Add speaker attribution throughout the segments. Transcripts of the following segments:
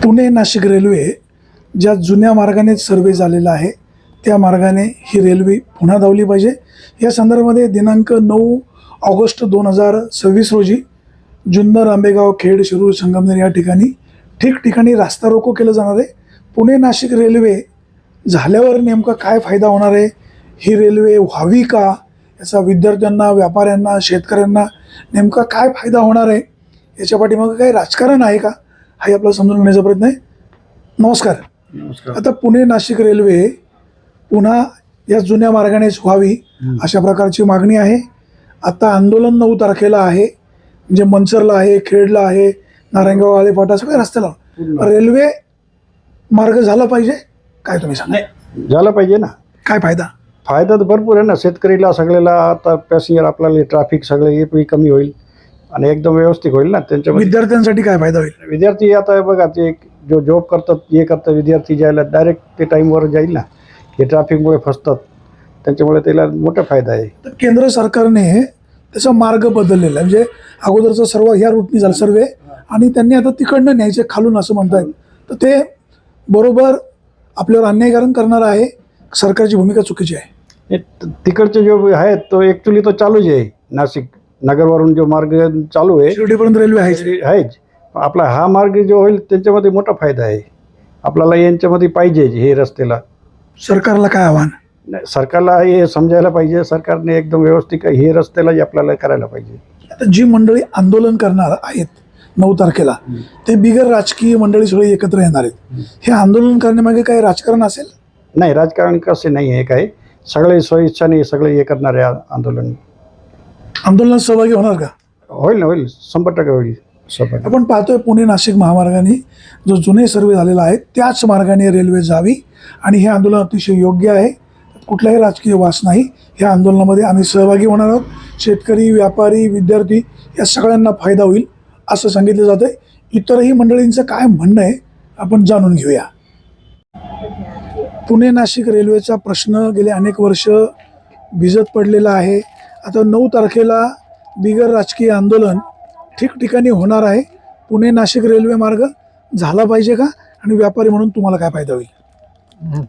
Speaker 1: Pune Nashik railway ज्या जुन्या मार्गाने सर्वे झालेला आहे त्या मार्गाने ही रेल्वे पुन्हा धावली पाहिजे। या संदर्भामध्ये दिनांक 9 ऑगस्ट 2026 रोजी जुन्नर, आंबेगाव, खेड, शिरूर, संगमनेर या ठिकाणी ठिकठिकाणी रास्ता रोको केलं जाणार आहे। पुणे नाशिक रेल्वे झाल्यावर नेमका काय फायदा होणार आहे, ही रेल्वे व्हावी का, याचा विद्यार्थ्यांना, व्यापाऱ्यांना, शेतकऱ्यांना नेमका काय फायदा होणार आहे, याच्या पाठीमागे काही राजकारण आहे का, हाही आपल्याला समजून घेण्याचा प्रयत्न आहे। नमस्कार। आता पुणे नाशिक रेल्वे पुन्हा या जुन्या मार्गानेच व्हावी अशा प्रकारची मागणी आहे। आता आंदोलन 9 तारखेला आहे, म्हणजे मनसरला आहे, खेडला आहे, नारायणगाव, आळेफाटा सगळ्या रस्त्याला रेल्वे मार्ग झाला पाहिजे। काय तुम्ही सांगा?
Speaker 2: झालं पाहिजे ना।
Speaker 1: काय फायदा?
Speaker 2: फायदा तर भरपूर आहे ना, शेतकरीला सगळ्याला, आता पॅसेंजर आपल्याला, ट्रॅफिक सगळे हे कमी होईल आणि एकदम व्यवस्थित होईल ना। त्यांच्या
Speaker 1: विद्यार्थ्यांसाठी काय फायदा होईल?
Speaker 2: विद्यार्थी आता बघा, ते जो जॉब करतात, हे करतात विद्यार्थी, जायला डायरेक्ट ते टाईमवर जाईल ना, हे ट्रॅफिकमुळे फसतात, त्यांच्यामुळे त्याला मोठा फायदा आहे।
Speaker 1: तर केंद्र सरकारने त्याचा मार्ग बदललेला आहे, म्हणजे अगोदरचं सर्व ह्या रूटनी झालं सर्वे आणि त्यांनी आता तिकडनं न्यायचे खालून असं म्हणतायत। तर ते बरोबर आपल्यावर अन्यायकरण करणार आहे, सरकारची भूमिका चुकीची आहे।
Speaker 2: तिकडचे जो आहे तो ॲक्च्युली तो चालूच आहे, नाशिक नगरवरून जो मार्ग चालू आहे
Speaker 1: शिर्डीपर्यंत रेल्वे आहेच।
Speaker 2: आपला हा मार्ग जो होईल त्याच्यामध्ये मोठा फायदा आहे आपल्याला, यांच्यामध्ये पाहिजे हे रस्त्याला।
Speaker 1: सरकारला काय आव्हान?
Speaker 2: सरकारला हे समजायला पाहिजे, सरकारने एकदम व्यवस्थित हे रस्त्याला आपल्याला करायला पाहिजे।
Speaker 1: आता जी मंडळी आंदोलन करणार आहेत 9 तारखेला, ते बिगर राजकीय मंडळी सगळी एकत्र येणार आहेत। हे आंदोलन करण्यामागे काही राजकारण असेल?
Speaker 2: नाही, राजकारण कसे नाही आहे, काय सगळे स्वइच्छाने सगळे हे करणारे आंदोलन।
Speaker 1: आंदोलनात सहभागी होणार का?
Speaker 2: होईल ना, होईल, 100% होईल।
Speaker 1: आपण पाहतोय पुणे नाशिक महामार्गाने जो जुने सर्वे झालेला आहे त्याच मार्गाने रेल्वे जावी आणि हे आंदोलन अतिशय योग्य आहे, कुठलाही राजकीय वास नाही। ह्या आंदोलनामध्ये आम्ही सहभागी होणार आहोत। शेतकरी, व्यापारी, विद्यार्थी या सगळ्यांना फायदा होईल असं सांगितलं जातं आहे। इतरही मंडळींचं काय म्हणणं आहे आपण जाणून घेऊया। पुणे नाशिक रेल्वेचा प्रश्न गेले अनेक वर्ष भिजत पडलेला आहे। आता 9 तारखेला बिगर राजकीय आंदोलन ठिकठिकाणी होणार आहे। पुणे नाशिक रेल्वे मार्ग झाला पाहिजे का, आणि व्यापारी म्हणून तुम्हाला काय फायदा होईल?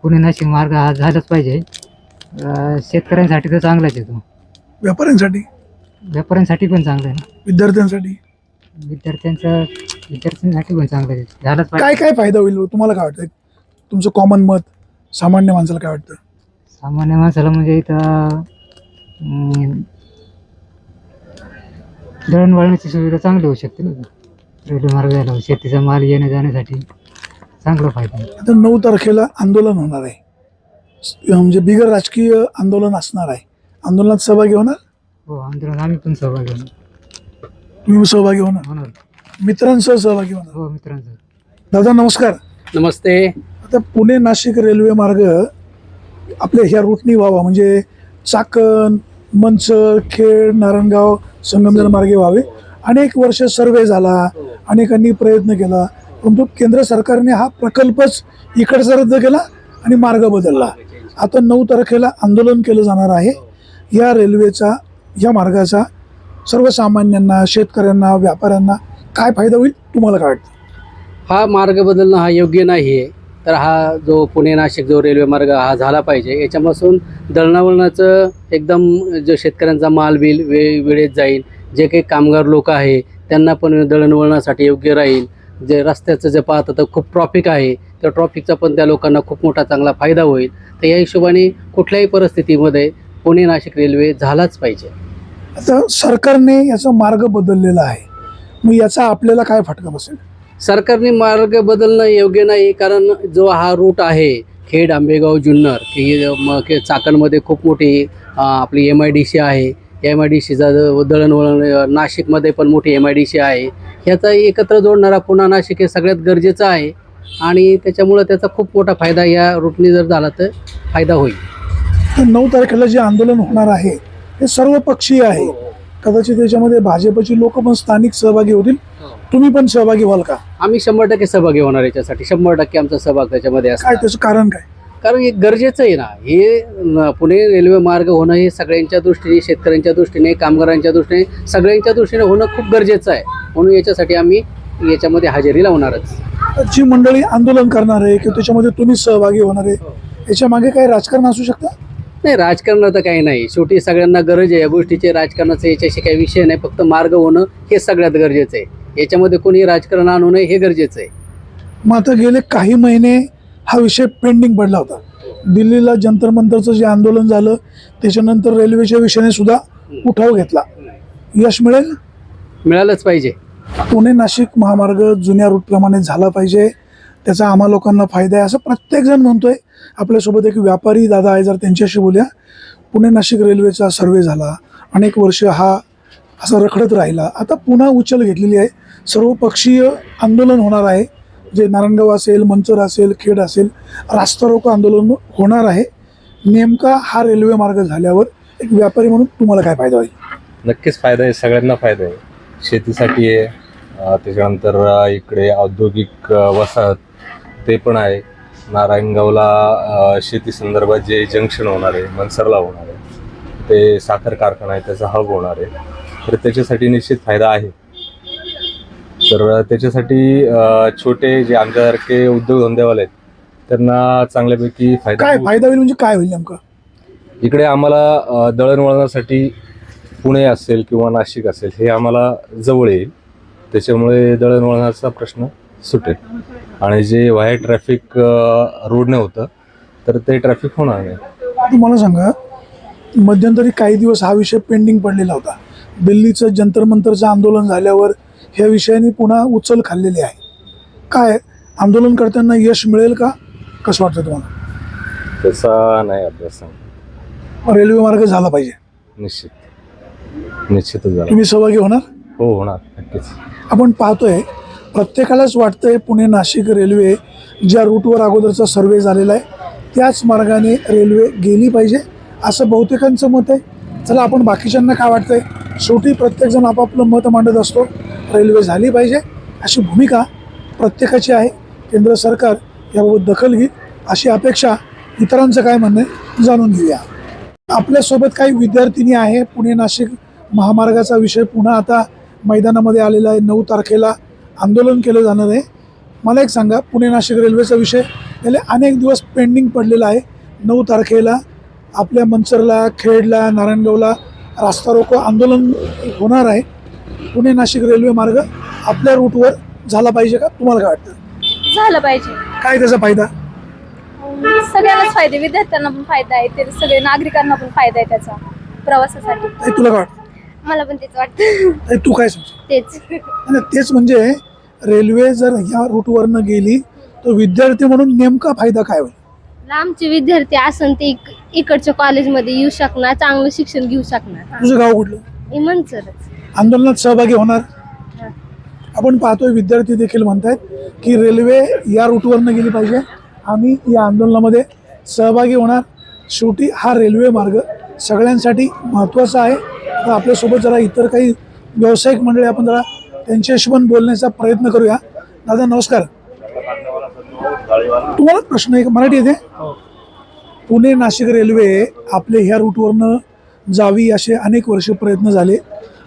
Speaker 3: पुणे नाशिक मार्ग हा झालाच पाहिजे। शेतकऱ्यांसाठी तर चांगलाच आहे तो, व्यापाऱ्यांसाठी पण चांगला आहे ना, विद्यार्थ्यांसाठी पण चांगलं आहे, झालंच पाहिजे।
Speaker 1: काय काय फायदा होईल तुम्हाला काय वाटतं? तुमचं कॉमन मत, सामान्य माणसाला काय वाटतं?
Speaker 3: सामान्य माणसाला म्हणजे इथं दळणवळणाची सुविधा चांगली होऊ शकते ना, रेल्वे मार्ग झाला, शेतीचा माल येण्या जाण्यासाठी चांगला फायदा आहे।
Speaker 1: आता 9 तारखेला आंदोलन होणार आहे, म्हणजे बिगर राजकीय आंदोलन असणार आहे। आंदोलनात सहभागी होणार?
Speaker 3: हो, आंदोलन आम्ही पण सहभागी होणार।
Speaker 1: तुम्ही सहभागी होणार? मित्रांसह सहभागी होणार?
Speaker 3: हो, मित्रांचं।
Speaker 1: दादा नमस्कार।
Speaker 4: नमस्ते।
Speaker 1: आता पुणे नाशिक रेल्वे मार्ग आपल्या ह्या रूटनी व्हावा, म्हणजे चाकण, मनसर, खेड, नारायणगाव, संगमनेर मार्गे व्हावे। अनेक वर्ष सर्वे झाला, अनेकांनी प्रयत्न केला, परंतु केंद्र सरकारने हा प्रकल्पच इकडचा रद्द केला आणि मार्ग बदलला। आता 9 तारखेला आंदोलन केलं जाणार आहे। या रेल्वेचा, या मार्गाचा सर्वसामान्यांना, शेतकऱ्यांना, व्यापाऱ्यांना काय फायदा होईल तुम्हाला काय वाटतं?
Speaker 4: हा मार्ग बदलणं हा योग्य नाही आहे, तर हा जो पुणे नाशिक जो रेल्वे मार्ग हा झाला पाहिजे। याच्यापासून दळणवळणाचं एकदम जो शेतकऱ्यांचा माल बिल वेळेत जाईल, जे काही कामगार लोक आहे त्यांना पण दळणवळणासाठी योग्य राहील। जे रस्त्याचं जे पाहतं तर खूप ट्रॉफिक आहे, त्या ट्रॉफिकचा पण त्या लोकांना खूप मोठा चांगला फायदा होईल। तर या हिशोबाने कुठल्याही परिस्थितीमध्ये पुणे नाशिक रेल्वे झालाच पाहिजे।
Speaker 1: आता सरकारने याचा मार्ग बदललेला आहे, मग याचा आपल्याला काय फटका बसेल?
Speaker 4: सरकारने मार्ग बदलणं योग्य नाही, कारण जो हा रूट आहे खेड, आंबेगाव, जुन्नर, की चाकणमध्ये खूप मोठी आपली MIDC आहे। MIDCचा दळणवळण नाशिकमध्ये पण मोठी MIDC आहे। ह्याचा एकत्र जोडणारा पुणे नाशिक हे सगळ्यात गरजेचं आहे आणि त्याच्यामुळं त्याचा खूप मोठा फायदा या रूटनी जर झाला तर फायदा होईल।
Speaker 1: तर 9 तारखेला जे आंदोलन होणार आहे हे सर्वपक्षीय आहे, कदाचित त्याच्यामध्ये भाजपची लोक पण स्थानिक सहभागी होतील, तुम्ही पण सहभागी व्हाल का?
Speaker 4: आम्ही 100% सहभागी होणार याच्यासाठी, 100% आमचा सहभाग त्याच्यामध्ये असणार।
Speaker 1: काय त्याचं कारण काय?
Speaker 4: कारण हे गरजेचं आहे ना, हे पुणे रेल्वे मार्ग होणं हे सगळ्यांच्या दृष्टीने, शेतकऱ्यांच्या दृष्टीने, कामगारांच्या दृष्टीने, सगळ्यांच्या दृष्टीने होणं खूप गरजेचं आहे। म्हणून याच्यासाठी आम्ही याच्यामध्ये हजेरी लावणारच।
Speaker 1: जी मंडळी आंदोलन करणार आहे किंवा त्याच्यामध्ये तुम्ही सहभागी होणार आहे, याच्या मागे काही राजकारण असू शकतं?
Speaker 4: नाही, राजकारण तर काही नाही. शेवटी सगळ्यांना गरज आहे या गोष्टीचे. राजकारणाचं याच्याशी काही विषय नाही. फक्त मार्ग होणं हे सगळ्यात गरजेचं आहे. याच्यामध्ये कोणी राजकारण आणू नये हे गरजेचं आहे.
Speaker 1: मग आता गेले काही महिने हा विषय पेंडिंग पडला होता. दिल्लीला जंतर मंतरचं जे आंदोलन झालं त्याच्यानंतर रेल्वेच्या विषयाने सुद्धा उठाव घेतला. यश मिळेल?
Speaker 4: मिळालंच पाहिजे.
Speaker 1: पुणे नाशिक महामार्ग जुन्या रूटप्रमाणे झाला पाहिजे, त्याचा आम्हा लोकांना फायदा आहे असं प्रत्येकजण म्हणतोय. आपल्यासोबत एक व्यापारी दादा आहे, जर त्यांच्याशी बोलूया. पुणे नाशिक रेल्वेचा सर्वे झाला, अनेक वर्ष हा असा रखडत राहिला. आता पुन्हा उचल घेतलेली आहे. सर्वपक्षीय आंदोलन होणार आहे, जे नारायणगाव असेल, मंचर असेल, खेड असेल, रास्ता रोको आंदोलन होणार आहे. नेमका हा रेल्वे मार्ग झाल्यावर एक व्यापारी म्हणून तुम्हाला काय फायदा होईल?
Speaker 5: नक्कीच फायदा आहे, सगळ्यांना फायदा आहे. शेतीसाठी आहे, त्याच्यानंतर इकडे औद्योगिक वसाहत ते पण आहे. नारायणगावला शेती संदर्भात जे जंक्शन होणार आहे, मनसरला होणार आहे, ते साखर कारखाना आहे, त्याचा हब होणार आहे. तर त्याच्यासाठी निश्चित फायदा आहे. तर त्याच्यासाठी छोटे जे आमच्यासारखे उद्योगधंदेवाले आहेत त्यांना चांगल्यापैकी फायदा
Speaker 1: काय
Speaker 5: होईल.
Speaker 1: फायदा होईल म्हणजे काय होईल नेमकं?
Speaker 5: इकडे आम्हाला दळणवळणासाठी पुणे असेल किंवा नाशिक असेल हे आम्हाला जवळ येईल. त्याच्यामुळे दळणवळणाचा प्रश्न सुटेल आणि जे व्हाय ट्रॅफिक रोडने होतं तर ते ट्रॅफिक होणार नाही.
Speaker 1: तुम्हाला सांगा, मध्यंतरी काही दिवस हा विषय पेंडिंग पडलेला होता. दिल्लीचं जंतर मंतरचं आंदोलन झाल्यावर ह्या विषयाने पुन्हा उचल खाल्लेली आहे. काय आंदोलन करताना यश मिळेल का? कसं वाटतं तुम्हाला?
Speaker 5: त्याचा नाही अभ्यास सांग.
Speaker 1: रेल्वे मार्ग झाला पाहिजे,
Speaker 5: निश्चितच झाला.
Speaker 1: तुम्ही सहभागी होणार?
Speaker 5: हो, होणार नक्कीच.
Speaker 1: आपण पाहतोय प्रत्येकालाच वाटतंय पुणे नाशिक रेल्वे ज्या रूटवर अगोदरचा सर्वे झालेला आहे त्याच मार्गाने रेल्वे गेली पाहिजे असं बहुतेकांचं मत आहे. चला, आपण बाकीच्यांना काय वाटतंय, शेवटी प्रत्येकजण आपापलं मत मांडत असतो. रेल्वे झाली पाहिजे अशी भूमिका प्रत्येकाची आहे. केंद्र सरकार याबाबत दखल घेईल अशी अपेक्षा. इतरांचं काय म्हणणं आहे जाणून घेऊया. आपल्यासोबत काही विद्यार्थिनी आहे. पुणे नाशिक महामार्गाचा विषय पुन्हा आता मैदानामध्ये आलेला आहे. 9 तारखेला आंदोलन केलं जाणार आहे. मला एक सांगा, पुणे नाशिक रेल्वेचा विषय गेले अनेक दिवस पेंडिंग पडलेला आहे. 9 तारखेला आपल्या मंचरला, खेडला, नारायणगावला रास्ता रोको आंदोलन होणार आहे. पुणे नाशिक रेल्वे मार्ग आपल्या रूटवर झाला पाहिजे का? तुम्हाला काय वाटतं?
Speaker 6: झालं पाहिजे.
Speaker 1: काय त्याचा फायदा?
Speaker 6: सगळ्यांनाच फायदे, विद्यार्थ्यांना पण फायदा आहे, ते सगळे नागरिकांना पण फायदा आहे त्याचा प्रवासासाठी.
Speaker 1: ताई, तुला काय वाटतं?
Speaker 6: मला पण तेच वाटतं.
Speaker 1: ताई, तू काय सांगतो?
Speaker 6: तेच
Speaker 1: आणि तेच म्हणजे रेल्वे जर ह्या रूटवरनं गेली तर विद्यार्थी म्हणून नेमका फायदा काय होईल?
Speaker 6: लांबचे विद्यार्थी असन ते इकडच्या कॉलेजमध्ये येऊ शकणार, चांगलं शिक्षण घेऊ शकणार.
Speaker 1: तुझं गाव कुठलं?
Speaker 6: इमनचरच.
Speaker 1: आंदोलनात सहभागी होणार? आपण पाहतोय विद्यार्थी देखील म्हणतात की रेल्वे या रूटवरनं गेली पाहिजे, आम्ही या आंदोलनामध्ये सहभागी होणार. शेवटी हा रेल्वे मार्ग सगळ्यांसाठी महत्त्वाचा आहे. आता आपल्यासोबत जरा इतर काही व्यावसायिक मंडळी, आपण जरा त्यांच्याशी पण बोलण्याचा प्रयत्न करूया. दादा नमस्कार. तुम्हाला प्रश्न आहे, मराठी येते? पुणे नाशिक रेल्वे आपले ह्या रूटवरनं जावी असे अनेक वर्ष प्रयत्न झाले,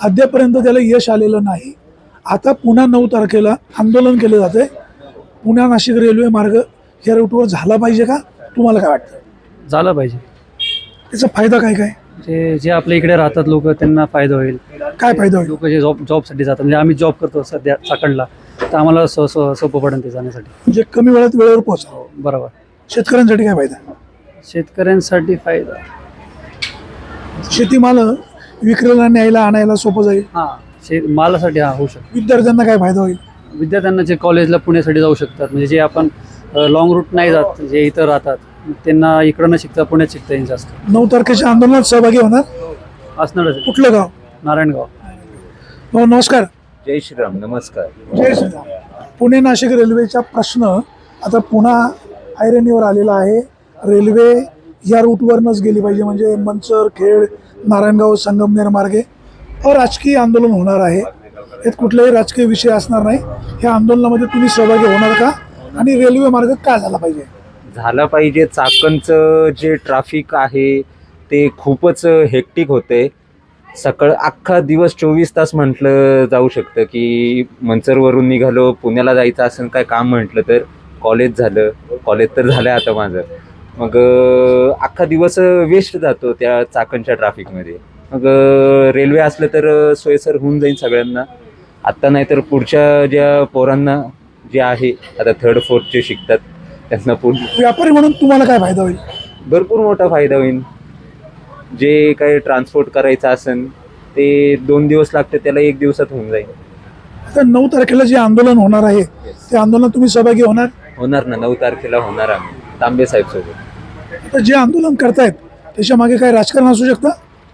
Speaker 1: अद्यापर्यंत त्याला यश आलेलं नाही. आता पुन्हा 9 तारखेला आंदोलन केलं जातंय. पुणे नाशिक रेल्वे मार्ग ह्या रूटवर झाला पाहिजे का? तुम्हाला काय वाटतं?
Speaker 7: झालं पाहिजे.
Speaker 1: त्याचा फायदा काय काय?
Speaker 7: जे आपल्या इकडे राहतात लोक त्यांना फायदा होईल.
Speaker 1: काय फायदा होईल?
Speaker 7: लोक जे जॉबसाठी जातात, म्हणजे आम्ही जॉब करतो सध्या चाकणला, तर आम्हाला सोपं पडेल ते जाण्यासाठी.
Speaker 1: म्हणजे कमी वेळात वेळेवर पोहोचा.
Speaker 7: बरोबर.
Speaker 1: शेतकऱ्यांसाठी काय फायदा?
Speaker 7: शेतकऱ्यांसाठी फायदा,
Speaker 1: शेतीमाल विक्रीला, न्यायला, आणायला सोपं जाईल.
Speaker 7: मालासाठी होऊ शकतो.
Speaker 1: विद्यार्थ्यांना काय फायदा होईल?
Speaker 7: विद्यार्थ्यांना जे कॉलेजला पुण्यासाठी जाऊ शकतात, म्हणजे जे आपण लॉंग रूट नाही जात, जे इथं राहतात त्यांना इकडं न शिकता पुण्यात शिकता येईल जास्त.
Speaker 1: 9 तारखेच्या आंदोलनात सहभागी होणार?
Speaker 7: असणारच.
Speaker 1: कुठलं गाव?
Speaker 7: नारायणगाव.
Speaker 1: हो, नमस्कार.
Speaker 8: जय श्रीराम. नमस्कार.
Speaker 1: जय श्रीराम. पुणे नाशिक रेल्वेचा प्रश्न आता पुन्हा ऐरणीवर आलेला आहे. रेल्वे या रूटवरनंच गेली पाहिजे, म्हणजे मंचर, खेड, नारायणगाव, संगमनेर मार्गे राजकीय आंदोलन होणार आहे. यात कुठलाही राजकीय विषय असणार नाही. ह्या आंदोलनामध्ये तुम्ही सहभागी होणार का? आणि रेल्वे मार्ग का झाला पाहिजे?
Speaker 8: झालं पाहिजे. चाकणचं जे ट्रॅफिक आहे ते खूपच हेक्टिक होते. अख्खा दिवस 24 तास म्हटलं जाऊ शकतं की मंचरवरून निघालो, पुण्याला जायचं असं काय काम म्हटलं तर कॉलेज तर झालं आता माझं. मग अख्खा दिवस वेस्ट जातो त्या चाकणच्या ट्रॅफिकमध्ये. मग रेल्वे असलं तर सोयीस्कर होऊन जाईल सगळ्यांना. आत्ता नाही तर पुढच्या ज्या पोरांना जे आहे आता 3rd 4thचे शिकतात त्यांना
Speaker 1: व्यापारी म्हणून तुम्हाला काय फायदा होईल?
Speaker 8: भरपूर मोठा फायदा होईल. जे काही ट्रान्सपोर्ट करायचं असेल ते 2 दिवस लागते त्याला 1 दिवसात होऊन जाईल.
Speaker 1: आता 9 तारखेला जे आंदोलन होणार आहे ते आंदोलन तुम्ही सहभागी होणार
Speaker 8: ना. 9 तारखेला होणार आम्ही तांबे साहेब सोबत.
Speaker 1: आता जे आंदोलन करतायत त्याच्या मागे काय राजकारण असू शकतं?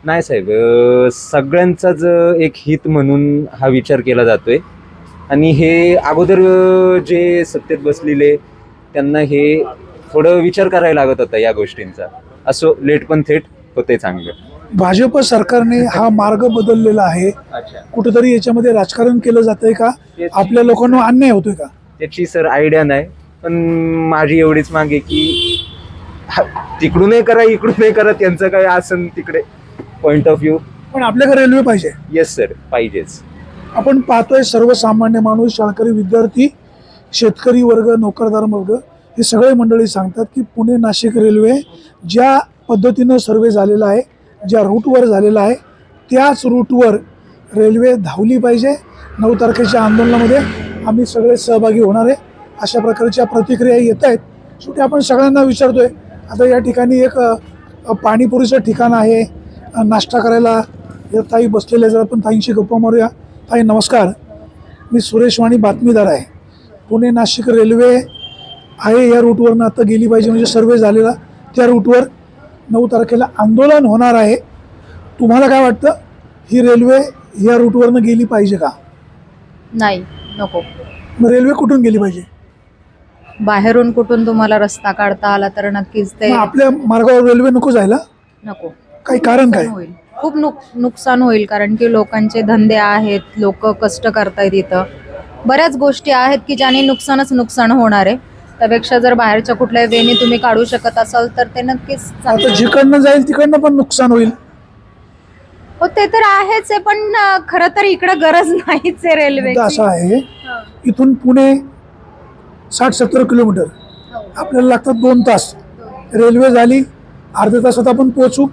Speaker 8: नाही साहेब, सगळ्यांचाच एक हित म्हणून हा विचार केला जातोय. आणि हे अगोदर जे सत्तेत बसलेले त्यांना हे थोडं विचार करायला लागत होता या गोष्टींचा. असो लेट पण थेट होते चांगलं.
Speaker 1: भाजप सरकारने हा मार्ग बदललेला आहे, कुठेतरी याच्यामध्ये राजकारण केलं जातंय का? आपल्या लोकांना अन्याय होतोय का?
Speaker 8: त्याची सर आयडिया नाही, पण माझी एवढीच मागे की तिकडूनही करा इकडूनही करा, त्यांचं काय असेल तिकडे पॉइंट ऑफ व्ह्यू.
Speaker 1: पण आपल्याकडे रेल्वे पाहिजे.
Speaker 8: येस सर, पाहिजेच.
Speaker 1: आपण पाहतोय सर्वसामान्य माणूस, शाळकरी विद्यार्थी, शेतकरी वर्ग, नोकरदार वर्ग हे सगळे मंडळी सांगतात की पुणे नाशिक रेल्वे ज्या पद्धतीनं सर्वे झालेला आहे, ज्या रूटवर झालेला आहे त्याच रूटवर रेल्वे धावली पाहिजे. 9 तारखेच्या आंदोलनामध्ये आम्ही सगळे सहभागी होणार आहे, अशा प्रकारच्या प्रतिक्रिया येत आहेत. शेवटी आपण सगळ्यांना विचारतोय. आता या ठिकाणी एक पाणीपुरीचं ठिकाण आहे, नाश्ता करायला या ताई बसलेल्या. जर आपण ताईंशी गप्पा मारूया. ताई नमस्कार, मी सुरेश वाणी बातमीदार आहे. पुणे नाशिक रेल्वे आहे या रूटवरनं आता गेली पाहिजे, म्हणजे सर्वे झालेला त्या रूटवर 9 तारखेला आंदोलन होणार आहे. तुम्हाला काय वाटतं, ही रेल्वे या रूटवरनं गेली पाहिजे का?
Speaker 9: नाही, नको.
Speaker 1: मग रेल्वे कुठून गेली पाहिजे?
Speaker 9: बाहेरून कुठून तुम्हाला रस्ता काढता आला तर नक्कीच ते
Speaker 1: मग आपल्या मार्गावर रेल्वे नको जायला?
Speaker 9: नको.
Speaker 1: काही कारण काय?
Speaker 9: होईल, खूप नुकसान होईल. कारण की लोकांचे धंदे आहेत, लोक कष्ट करतायत, इथं बऱ्याच गोष्टी आहेत की ज्याने नुकसान होणार आहे. त्यापेक्षा जर बाहेरच्या कुठल्याही वेने तुम्ही काढू शकत असाल तर ते नक्कीच चांगलं.
Speaker 1: आता जिकडनं जाईल तिकडनं पण नुकसान होईल.
Speaker 9: हो, ते तर आहेच आहे, पण खरं तर इकडे गरज नाहीच आहे रेल्वेची.
Speaker 1: असं आहे, इथून पुणे 60-70 किलोमीटर, आपल्याला लागतात 2 तास. रेल्वे झाली अर्ध्या तासात आपण पोहोचू.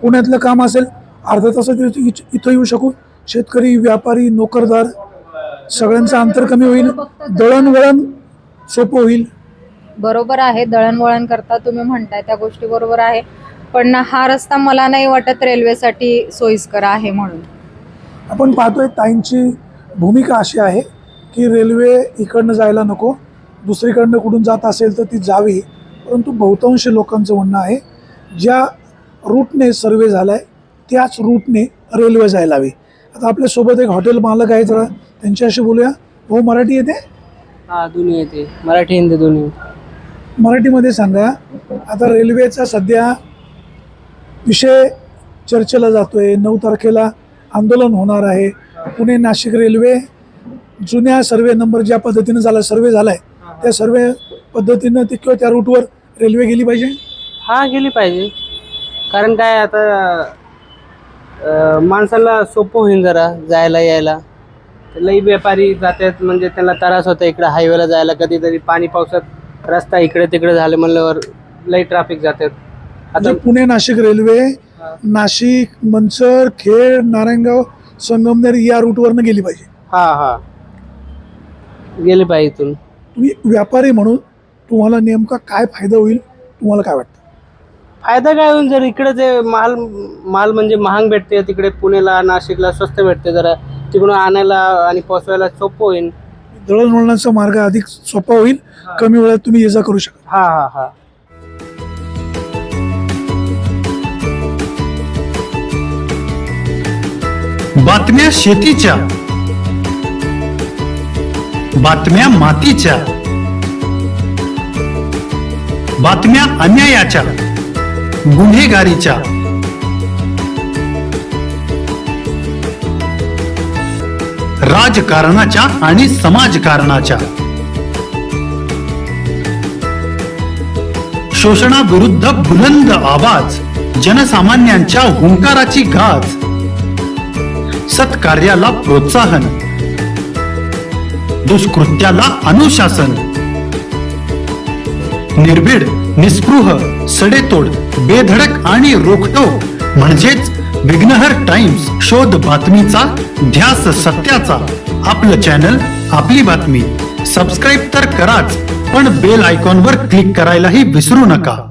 Speaker 1: पुण्यातलं काम असेल अर्ध्या तासात इथं येऊ शकू. शेतकरी, व्यापारी, नोकरदार सगळ्यांचं अंतर कमी होईल. दळणवळण सोपं होईल.
Speaker 9: बरोबर आहे, दळणवळण करता तुम्ही म्हणताय त्या गोष्टी बरोबर आहे, पण हा रस्ता मला नाही वाटत रेल्वेसाठी सोयीस्कर आहे. म्हणून
Speaker 1: आपण पाहतोय ताईंची भूमिका अशी आहे की रेल्वे इकडनं जायला नको, दुसरीकडनं कुठून जात असेल तर ती जावी. परंतु बहुतांश लोकांचं म्हणणं आहे ज्या रूटने सर्वे झाला आहे त्याच रूटने रेल्वे जायला हवी. आता आपल्यासोबत एक हॉटेल मालक आहे, जरा त्यांच्याशी बोलूया. हो, मराठी येते?
Speaker 4: हा, दोन्ही येते, मराठी हिंदी दोन्ही.
Speaker 1: मराठीमध्ये सांगा, आता रेल्वेचा सध्या विषय चर्चेला जातोय. 9 तारखेला आंदोलन होणार आहे. पुणे नाशिक रेल्वे जुन्या सर्वे नंबर ज्या पद्धतीनं सर्वे झाला आहे त्या सर्वे पद्धतीनं किंवा त्या रूटवर रेल्वे गेली पाहिजे.
Speaker 4: हा, गेली पाहिजे. कारण काय आता माणसाला सोपं होईल जरा जायला यायला. लई व्यापारी जातात म्हणजे त्यांना त्रास होता इकडे हायवेला जायला. कधीतरी पाणी पावसात रस्ता इकडे तिकडे झाले म्हणल्यावर लई ट्रॅफिक जातात.
Speaker 1: आता पुणे नाशिक रेल्वे नाशिक, मंचर, खेड, नारायणगाव, संगमनेर या रूटवरनं गेली पाहिजे.
Speaker 4: हा, गेली पाहिजे. इथून
Speaker 1: तुम्ही व्यापारी म्हणून तुम्हाला नेमका काय फायदा होईल, तुम्हाला काय वाटतं?
Speaker 4: फायदा काय होईल, जर इकडे जे माल म्हणजे महाग भेटते, तिकडे पुण्याला नाशिकला स्वस्त भेटते, जरा तिकडून आणायला आणि पोचवायला सोपं होईल.
Speaker 1: दळणवळणाचा मार्ग अधिक सोपा होईल. कमी वेळात तुम्ही ये जा करू शकता.
Speaker 4: हा.
Speaker 10: बातम्या शेतीच्या, बातम्या मातीच्या, बातम्या अन्यायाच्या, गुन्हेगारीच्या, राजकारणाच्या आणि समाजकारणाच्या, शोषणाविरुद्ध बुलंद आवाज, जनसामान्यांच्या हुंकाराची गाज, सत्कार्याला प्रोत्साहन, दुष्कृत्याला अनुशासन, निर्भीड, निस्पृह, सडेतोड, बेधडक आणि रोखटोक म्हणजेच विघ्नहर टाइम्स. शोध बातमीचा, ध्यास सत्याचा. आपलं चॅनल, आपली बातमी. सबस्क्राईब तर कराच, पण बेल आयकॉनवर क्लिक करायलाही विसरू नका.